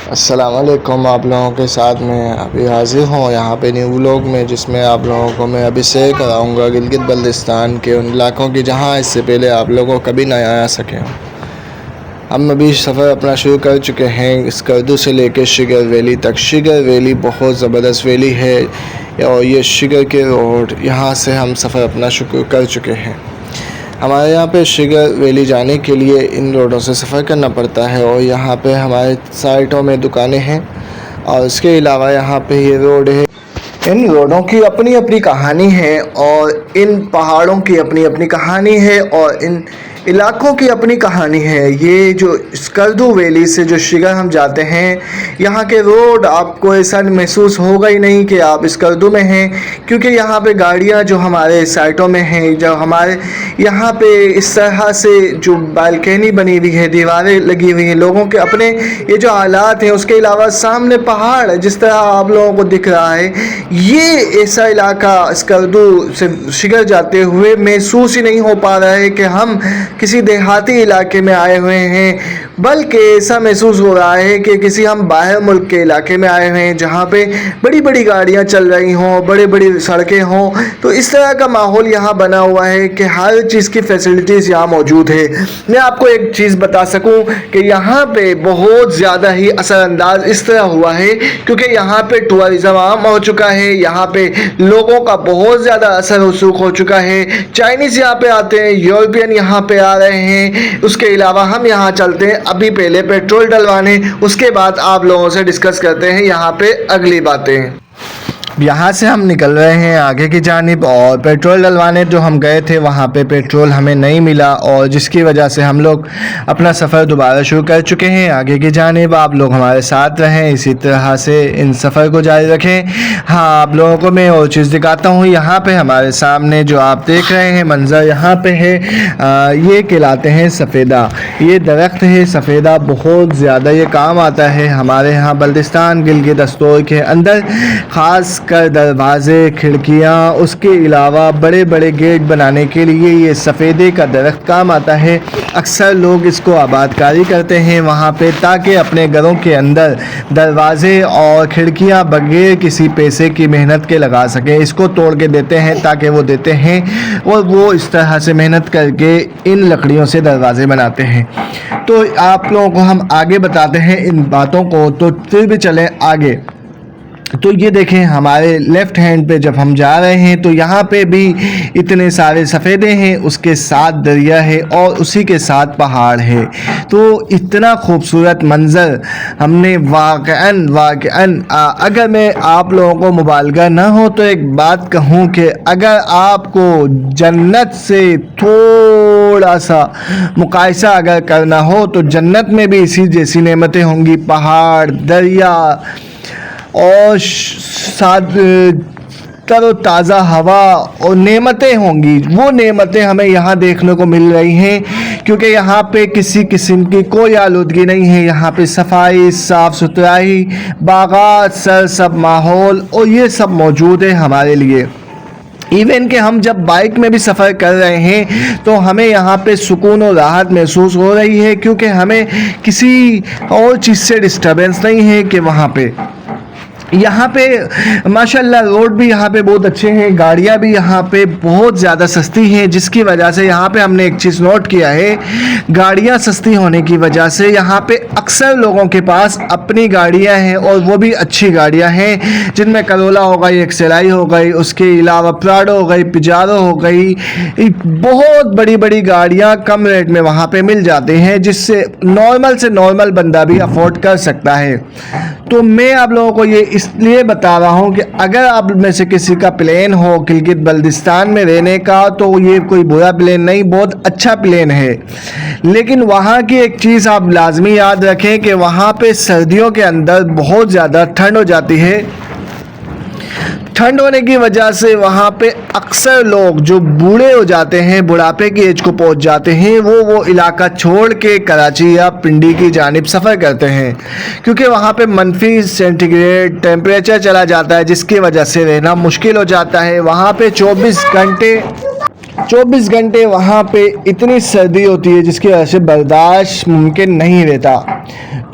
अस्सलामुअलैकुम। आप लोगों के साथ में अभी हाज़िर हूँ यहाँ पे न्यू व्लॉग में, जिसमें आप लोगों को मैं अभी शेयर कराऊँगा गिलगित बल्तिस्तान के उन इलाकों की जहाँ इससे पहले आप लोगों कभी नहीं आ सके हों। हम अभी सफ़र अपना शुरू कर चुके हैं स्कर्दू से लेकर शिगर वैली तक। शिगर वैली बहुत ज़बरदस्त वैली है और ये शिगर के रोड यहाँ से हम सफ़र अपना शुरू कर चुके हैं। हमारे यहाँ पे शिगर वैली जाने के लिए इन रोडों से सफ़र करना पड़ता है और यहाँ पे हमारे साइटों में दुकानें हैं और इसके अलावा यहाँ पे ये रोड है। इन रोडों की अपनी अपनी कहानी है और इन पहाड़ों की अपनी अपनी कहानी है और इन इलाकों की अपनी कहानी है। ये जो स्कर्दू वैली से जो शिगर हम जाते हैं, यहाँ के रोड आपको ऐसा महसूस होगा ही नहीं कि आप स्कर्दू में हैं, क्योंकि यहाँ पे गाड़ियाँ जो हमारे साइटों में हैं, जो हमारे यहाँ पे इस तरह से जो बालकनी बनी हुई है, दीवारें लगी हुई हैं, लोगों के अपने ये जो हालात हैं, उसके अलावा सामने पहाड़ जिस तरह आप लोगों को दिख रहा है, ये ऐसा इलाका स्कर्दू से शिगर जाते हुए महसूस ही नहीं हो पा रहा है कि हम किसी देहाती इलाके में आए हुए हैं, बल्कि ऐसा महसूस हो रहा है कि किसी हम बाहर मुल्क के इलाके में आए हुए हैं, जहाँ पे बड़ी बड़ी गाड़ियाँ चल रही हों, बड़ी बड़ी सड़कें हों। तो इस तरह का माहौल यहाँ बना हुआ है कि हर चीज़ की फैसिलिटीज़ यहाँ मौजूद है। मैं आपको एक चीज़ बता सकूँ कि यहाँ पे बहुत ज़्यादा ही असरअंदाज इस तरह हुआ है क्योंकि यहाँ पे टूरिज़्म आम हो चुका है, यहाँ पे लोगों का बहुत ज़्यादा असर रसूख हो चुका है। चाइनीज़ यहाँ पे आते हैं, यूरोपियन यहाँ पे आ रहे हैं। उसके अलावा हम यहाँ चलते हैं अभी पहले पेट्रोल डलवाने, उसके बाद आप लोगों से डिस्कस करते हैं यहाँ पे अगली बातें। यहाँ से हम निकल रहे हैं आगे की जानिब और पेट्रोल डलवाने जो हम गए थे वहाँ पे पेट्रोल हमें नहीं मिला और जिसकी वजह से हम लोग अपना सफ़र दोबारा शुरू कर चुके हैं आगे की जानिब। आप लोग हमारे साथ रहें, इसी तरह से इन सफ़र को जारी रखें। हाँ, आप लोगों को मैं और चीज़ दिखाता हूँ। यहाँ पे हमारे सामने जो आप देख रहे हैं मंज़र यहाँ पे है, ये कहलाते हैं सफ़ेदा। ये दरख्त है सफ़ेदा, बहुत ज़्यादा ये काम आता है हमारे यहाँ बल्तिस्तान गिलगित दस्तूर के अंदर, ख़ास कर दरवाज़े, खिड़कियाँ, उसके अलावा बड़े बड़े गेट बनाने के लिए ये सफ़ेदे का दरख्त काम आता है। अक्सर लोग इसको आबादकारी करते हैं वहाँ पे, ताकि अपने घरों के अंदर दरवाज़े और खिड़कियाँ बगैर किसी पैसे की मेहनत के लगा सकें। इसको तोड़ के देते हैं ताकि वो देते हैं और वो इस तरह से मेहनत करके इन लकड़ियों से दरवाज़े बनाते हैं। तो आप लोगों को हम आगे बताते हैं इन बातों को, तो फिर भी चलें आगे। तो ये देखें हमारे लेफ़्ट हैंड पे जब हम जा रहे हैं तो यहाँ पे भी इतने सारे सफ़ेदे हैं, उसके साथ दरिया है और उसी के साथ पहाड़ है। तो इतना खूबसूरत मंज़र हमने वाक़अन अगर मैं आप लोगों को मुबालगा ना हो तो एक बात कहूँ कि अगर आपको जन्नत से थोड़ा सा मुकायसा अगर करना हो तो जन्नत में भी इसी जैसी नेमतें होंगी, पहाड़, दरिया और साथ तरोताज़ा हवा और नेमतें होंगी। वो नेमतें हमें यहाँ देखने को मिल रही हैं क्योंकि यहाँ पे किसी किस्म की कोई आलूदगी नहीं है। यहाँ पे सफाई, साफ़ सुथराई, बागात, सरसब माहौल और ये सब मौजूद है हमारे लिए। इवन कि हम जब बाइक में भी सफ़र कर रहे हैं तो हमें यहाँ पे सुकून और राहत महसूस हो रही है क्योंकि हमें किसी और चीज़ से डिस्टर्बेंस नहीं है कि वहाँ पे यहाँ पे माशाल्लाह रोड भी यहाँ पे बहुत अच्छे हैं, गाड़ियाँ भी यहाँ पे बहुत ज़्यादा सस्ती हैं, जिसकी वजह से यहाँ पे हमने एक चीज़ नोट किया है, गाड़ियाँ सस्ती होने की वजह से यहाँ पे अक्सर लोगों के पास अपनी गाड़ियाँ हैं और वो भी अच्छी गाड़ियाँ हैं, जिनमें करोला हो गई, एक्सेलाई हो गई, उसके अलावा प्राडो हो गई, पिजारो हो गई, बहुत बड़ी बड़ी गाड़ियाँ कम रेट में वहाँ पर मिल जाती हैं, जिससे नॉर्मल से नॉर्मल बंदा भी अफोर्ड कर सकता है। तो मैं आप लोगों को ये इसलिए बता रहा हूँ कि अगर आप में से किसी का प्लान हो गिलगित बल्तिस्तान में रहने का तो ये कोई बुरा प्लान नहीं, बहुत अच्छा प्लान है। लेकिन वहाँ की एक चीज़ आप लाजमी याद रखें कि वहाँ पे सर्दियों के अंदर बहुत ज़्यादा ठंड हो जाती है। ठंड होने की वजह से वहाँ पे अक्सर लोग जो बूढ़े हो जाते हैं, बुढ़ापे की एज को पहुँच जाते हैं, वो इलाका छोड़ के कराची या पिंडी की जानिब सफ़र करते हैं क्योंकि वहाँ पे मनफी सेंटीग्रेड टेम्परेचर चला जाता है, जिसकी वजह से रहना मुश्किल हो जाता है। वहाँ पे 24 घंटे वहाँ पे इतनी सर्दी होती है जिसकी वजह से बर्दाश्त मुमकिन नहीं रहता।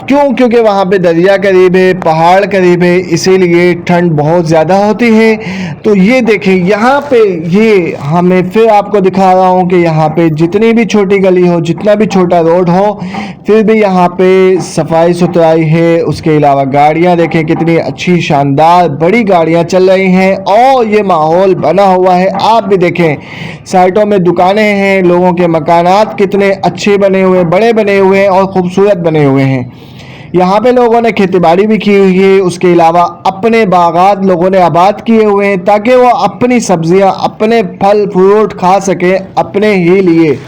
क्यों? क्योंकि वहाँ पे दरिया करीब है, पहाड़ करीब है, इसीलिए ठंड बहुत ज़्यादा होती है। तो ये देखें यहाँ पे, ये हमें फिर आपको दिखा रहा हूँ कि यहाँ पे जितनी भी छोटी गली हो, जितना भी छोटा रोड हो, फिर भी यहाँ पे सफाई सुथराई है। उसके अलावा गाड़ियाँ देखें कितनी अच्छी शानदार बड़ी गाड़ियाँ चल रही हैं और ये माहौल बना हुआ है। आप भी देखें साइडों में दुकानें हैं, लोगों के मकानात कितने अच्छे बने हुए, बड़े बने हुए हैं और ख़ूबसूरत बने हुए हैं। यहाँ पे लोगों ने खेतीबाड़ी भी की हुई है। उसके अलावा अपने बागात लोगों ने आबाद किए हुए हैं ताकि वो अपनी सब्जियाँ, अपने फल फ्रूट खा सकें अपने ही लिए।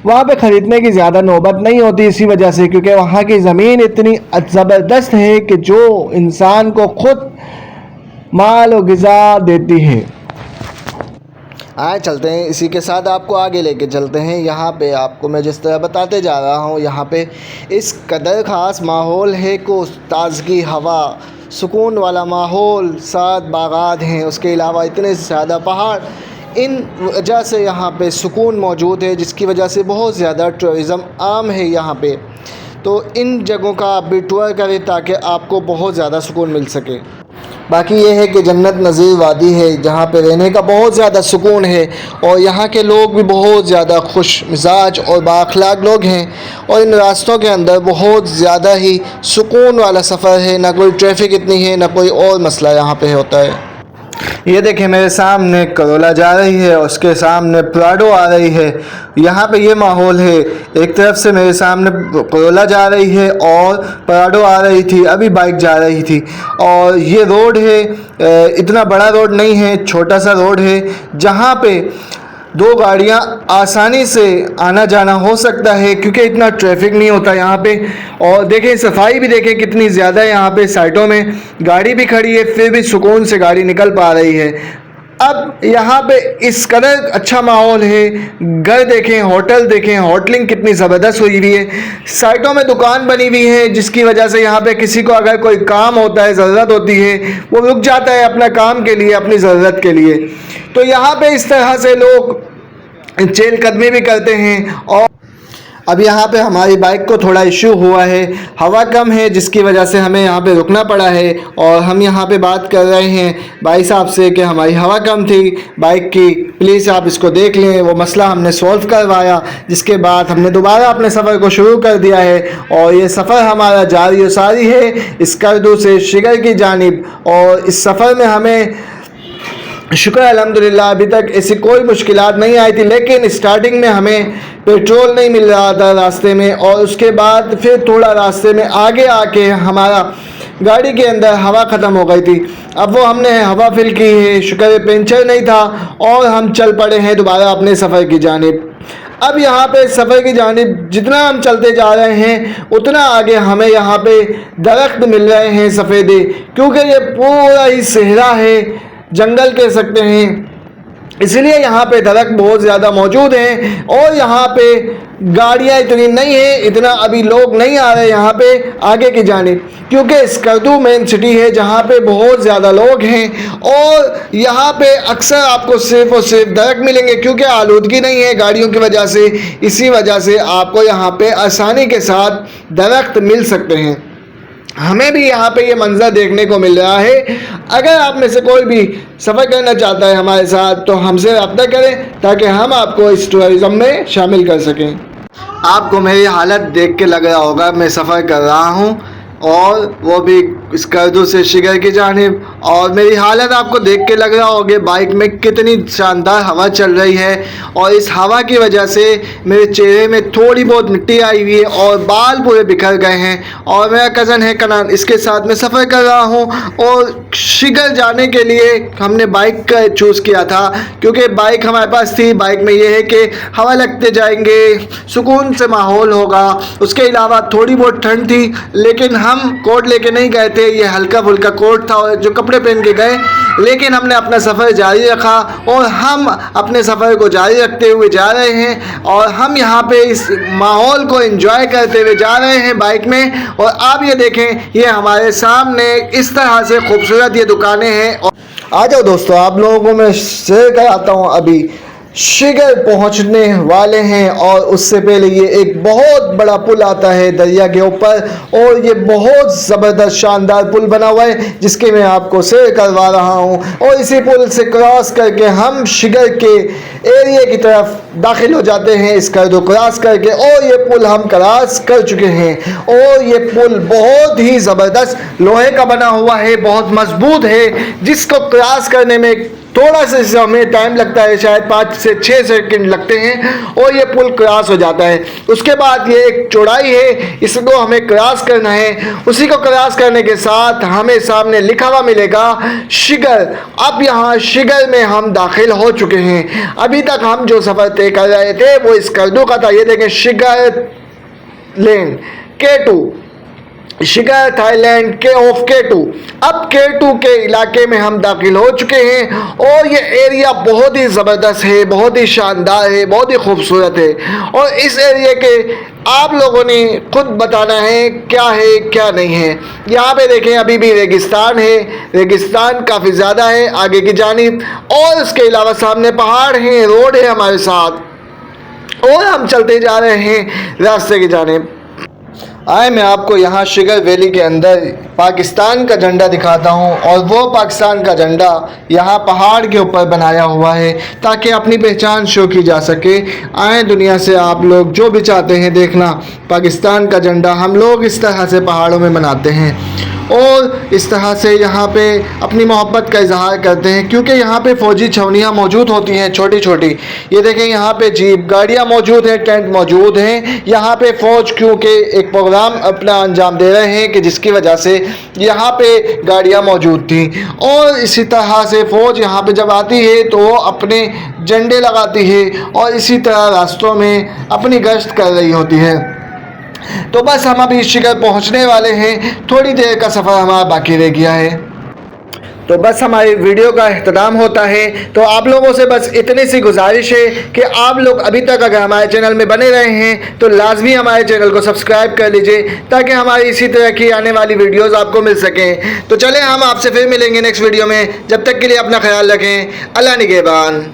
वहाँ पे ख़रीदने की ज़्यादा नौबत नहीं होती इसी वजह से, क्योंकि वहाँ की ज़मीन इतनी ज़बरदस्त है कि जो इंसान को खुद माल और ग़िज़ा देती है। आए चलते हैं, इसी के साथ आपको आगे लेके चलते हैं। यहाँ पे आपको मैं जिस तरह बताते जा रहा हूँ, यहाँ पे इस कदर ख़ास माहौल है को ताज़गी हवा, सुकून वाला माहौल, साथ बागात हैं, उसके अलावा इतने ज़्यादा पहाड़, इन वजह से यहाँ पे सुकून मौजूद है, जिसकी वजह से बहुत ज़्यादा टूरिज़म आम है यहाँ पे। तो इन जगहों का आप भी टूर करें ताकि आपको बहुत ज़्यादा सुकून मिल सके। बाकी ये है कि जन्नत नज़ीर वादी है जहाँ पे रहने का बहुत ज़्यादा सुकून है और यहाँ के लोग भी बहुत ज़्यादा खुश मिजाज और बाअखलाक लोग हैं और इन रास्तों के अंदर बहुत ज़्यादा ही सुकून वाला सफ़र है। ना कोई ट्रैफिक इतनी है, ना कोई और मसला यहाँ पे होता है। ये देखें मेरे सामने करोला जा रही है, उसके सामने प्राडो आ रही है। यहाँ पे ये माहौल है, एक तरफ से मेरे सामने करोला जा रही है और प्राडो आ रही थी, अभी बाइक जा रही थी। और ये रोड है, इतना बड़ा रोड नहीं है, छोटा सा रोड है जहाँ पे दो गाड़ियाँ आसानी से आना जाना हो सकता है क्योंकि इतना ट्रैफिक नहीं होता यहाँ पे। और देखें सफाई भी देखें कितनी ज़्यादा है, यहाँ पे साइडों में गाड़ी भी खड़ी है फिर भी सुकून से गाड़ी निकल पा रही है। अब यहाँ पे इस कदर अच्छा माहौल है, घर देखें, होटल देखें, होटलिंग कितनी ज़बरदस्त हुई हुई है, साइडों में दुकान बनी हुई है जिसकी वजह से यहाँ पे किसी को अगर कोई काम होता है, ज़रूरत होती है, वो रुक जाता है अपना काम के लिए, अपनी ज़रूरत के लिए। तो यहाँ पे इस तरह से लोग चहलकदमी भी करते हैं। और अब यहाँ पे हमारी बाइक को थोड़ा इशू हुआ है, हवा कम है जिसकी वजह से हमें यहाँ पे रुकना पड़ा है और हम यहाँ पे बात कर रहे हैं भाई साहब से कि हमारी हवा कम थी बाइक की, प्लीज़ आप इसको देख लें। वो मसला हमने सॉल्व करवाया, जिसके बाद हमने दोबारा अपने सफ़र को शुरू कर दिया है और ये सफ़र हमारा जारी व सारी है स्कर्दू से शिगर की जानिब। और इस सफ़र में हमें शुक्र अल्हम्दुलिल्लाह अभी तक ऐसी कोई मुश्किलात नहीं आई थी, लेकिन स्टार्टिंग में हमें पेट्रोल नहीं मिल रहा था रास्ते में और उसके बाद फिर थोड़ा रास्ते में आगे आके हमारा गाड़ी के अंदर हवा ख़त्म हो गई थी। अब वो हमने हवा फिल की है, शुक्र पंचर नहीं था और हम चल पड़े हैं दोबारा अपने सफ़र की जानिब। अब यहाँ पे सफ़र की जानिब जितना हम चलते जा रहे हैं उतना आगे हमें यहाँ पे दरख्त मिल रहे हैं सफ़ेदे, क्योंकि ये पूरा ही सहरा है, जंगल कह सकते हैं, इसलिए यहाँ पे दरख्त बहुत ज़्यादा मौजूद हैं। और यहाँ पे गाड़ियाँ इतनी नहीं है, इतना अभी लोग नहीं आ रहे यहाँ पे आगे की जानिब, क्योंकि स्कर्दू मेन सिटी है जहाँ पे बहुत ज़्यादा लोग हैं और यहाँ पे अक्सर आपको सिर्फ़ और सिर्फ दरख्त मिलेंगे क्योंकि आलूदगी नहीं है गाड़ियों की वजह से। इसी वजह से आपको यहाँ पे आसानी के साथ दरख्त मिल सकते हैं। हमें भी यहाँ पे ये मंज़र देखने को मिल रहा है। अगर आप में से कोई भी सफ़र करना चाहता है हमारे साथ तो हमसे रब्ता करें ताकि हम आपको इस टूरिज़म में शामिल कर सकें। आपको मेरी हालत देख के लग रहा होगा मैं सफ़र कर रहा हूँ और वो भी स्कर्दू से शिगर की जानिब, और मेरी हालत आपको देख के लग रहा होगा बाइक में कितनी शानदार हवा चल रही है और इस हवा की वजह से मेरे चेहरे में थोड़ी बहुत मिट्टी आई हुई है और बाल पूरे बिखर गए हैं। और मेरा कज़न है कनान, इसके साथ मैं सफ़र कर रहा हूँ और शिगर जाने के लिए हमने बाइक का चूज़ किया था क्योंकि बाइक हमारे पास थी। बाइक में ये है कि हवा लगते जाएंगे, सुकून से माहौल होगा। उसके अलावा थोड़ी बहुत ठंड थी लेकिन हम कोट लेके नहीं गए थे, ये हल्का फुल्का कोट था और जो कपड़े पहन के गए, लेकिन हमने अपना सफ़र जारी रखा और हम अपने सफ़र को जारी रखते हुए जा रहे हैं और हम यहाँ पे इस माहौल को एंजॉय करते हुए जा रहे हैं बाइक में। और आप ये देखें ये हमारे सामने इस तरह से खूबसूरत ये दुकानें हैं। और आ जाओ दोस्तों, आप लोगों को मैं शेयर कराता हूँ अभी शिगर पहुंचने वाले हैं और उससे पहले ये एक बहुत बड़ा पुल आता है दरिया के ऊपर, और ये बहुत ज़बरदस्त शानदार पुल बना हुआ है जिसके मैं आपको शेयर करवा रहा हूं। और इसी पुल से क्रॉस करके हम शिगर के एरिया की तरफ दाखिल हो जाते हैं इस कर्द क्रॉस करके, और ये पुल हम क्रॉस कर चुके हैं। और ये पुल बहुत ही ज़बरदस्त लोहे का बना हुआ है, बहुत मजबूत है, जिसको क्रॉस करने में थोड़ा सा हमें टाइम लगता है, शायद 5 से 6 सेकंड लगते हैं और ये पुल क्रॉस हो जाता है। उसके बाद ये एक चौड़ाई है, इसको हमें क्रॉस करना है। उसी को क्रॉस करने के साथ हमें सामने लिखा हुआ मिलेगा शिगर। अब यहाँ शिगर में हम दाखिल हो चुके हैं। अभी तक हम जो सफ़र तय कर रहे थे वो इस कर्दू का था। ये देखें, शिगर लेन K2, शिगर थाईलैंड K2। अब K2 के इलाके में हम दाखिल हो चुके हैं और ये एरिया बहुत ही ज़बरदस्त है, बहुत ही शानदार है, बहुत ही खूबसूरत है। और इस एरिया के आप लोगों ने खुद बताना है क्या नहीं है। यहाँ पे देखें, अभी भी रेगिस्तान है, रेगिस्तान काफ़ी ज़्यादा है आगे की जानिब, और उसके अलावा सामने पहाड़ हैं, रोड है हमारे साथ, और हम चलते जा रहे हैं रास्ते की जानिब। आए मैं आपको यहाँ शिगर वैली के अंदर पाकिस्तान का झंडा दिखाता हूँ, और वो पाकिस्तान का झंडा यहाँ पहाड़ के ऊपर बनाया हुआ है ताकि अपनी पहचान शो की जा सके। आए दुनिया से आप लोग जो भी चाहते हैं देखना पाकिस्तान का झंडा हम लोग इस तरह से पहाड़ों में बनाते हैं, और इस तरह से यहाँ पे अपनी मोहब्बत का इजहार करते हैं, क्योंकि यहाँ पे फ़ौजी छावनियाँ मौजूद होती हैं छोटी छोटी। ये देखें, यहाँ पे जीप गाड़ियाँ मौजूद हैं, टेंट मौजूद हैं। यहाँ पे फ़ौज क्योंकि एक प्रोग्राम अपना अंजाम दे रहे हैं कि जिसकी वजह से यहाँ पे गाड़ियाँ मौजूद थी, और इसी तरह से फ़ौज यहाँ पे जब आती है तो वो अपने झंडे लगाती है और इसी तरह रास्तों में अपनी गश्त कर रही होती है। तो बस हम अभी शिगर पहुंचने वाले हैं, थोड़ी देर का सफ़र हमारा बाकी रह गया है। तो बस हमारी वीडियो का अख्ताम होता है। तो आप लोगों से बस इतनी सी गुजारिश है कि आप लोग अभी तक अगर हमारे चैनल में बने रहे हैं तो लाजमी हमारे चैनल को सब्सक्राइब कर लीजिए ताकि हमारी इसी तरह की आने वाली वीडियोस आपको मिल सकें। तो चलें, हम आपसे फिर मिलेंगे नेक्स्ट वीडियो में। जब तक के लिए अपना ख्याल रखें। अल्लाह निगहबान।